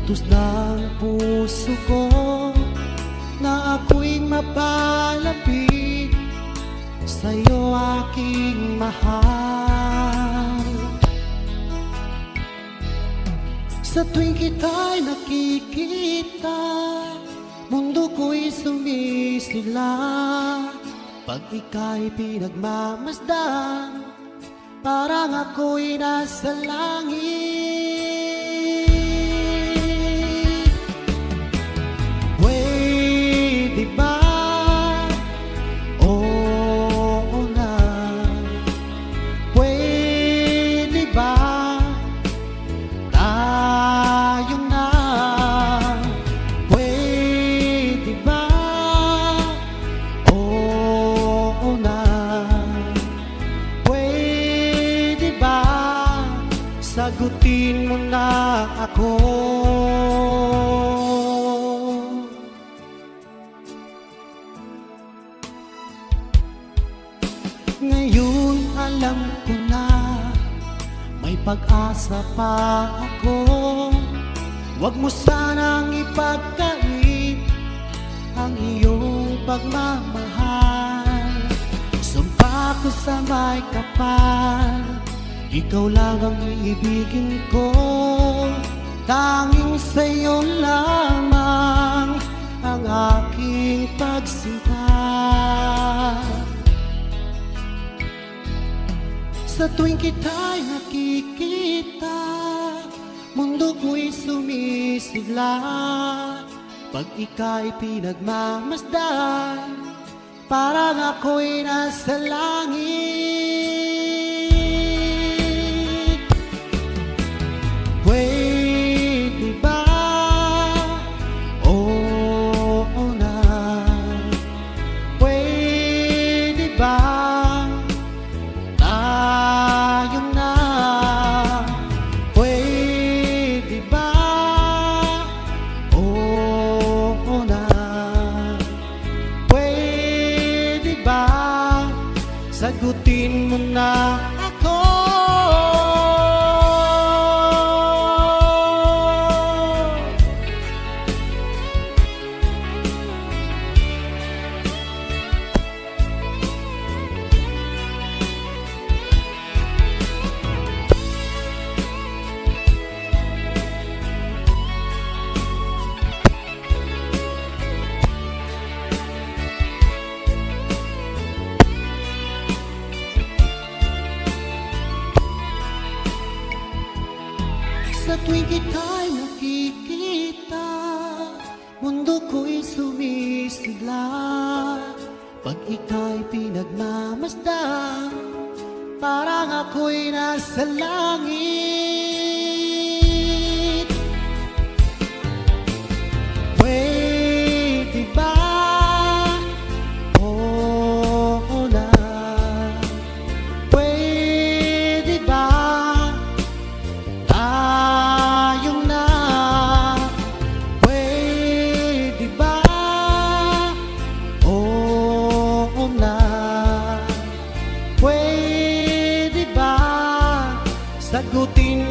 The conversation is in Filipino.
Utos ng puso ko na ako'y mapalapit sa'yo, aking mahal. Sa tuwing kita'y nakikita, mundo ko'y sumisigla. Pag ika'y pinagmamasdan, parang ako'y nasa langit. Pwede ba? Oo na. Pwede ba? Tayo na. Pwede ba? Oo na. Pwede ba? Sagutin mo na ako. Ngayon alam ko na may pag-asa pa ako. Huwag mo sanang ipagkait ang iyong pagmamahal. Sumpa ko sa may kapal, ikaw lang ang iibigin ko. Tanging sa'yo lamang ang aking pagsinta. Sa tuwing kita'y nakikita, mundo ko'y sumisigla. Pag ika'y pinagmamasdan, parang ako'y nasa langit. Pwede ba? Oo na. Pwede ba? Tayo na. Pwede ba? Oo na. Pwede ba? Sagutin mo na ako. Sa tuwing kita'y nakikita, mundo ko'y sumisigla. Pag ika'y pinagmamasdan, parang ako'y nasa langit. Pwede ba? Oo na. Pwede ba? Tayo na. Pwede ba? Oo na. Pwede ba? Sagutin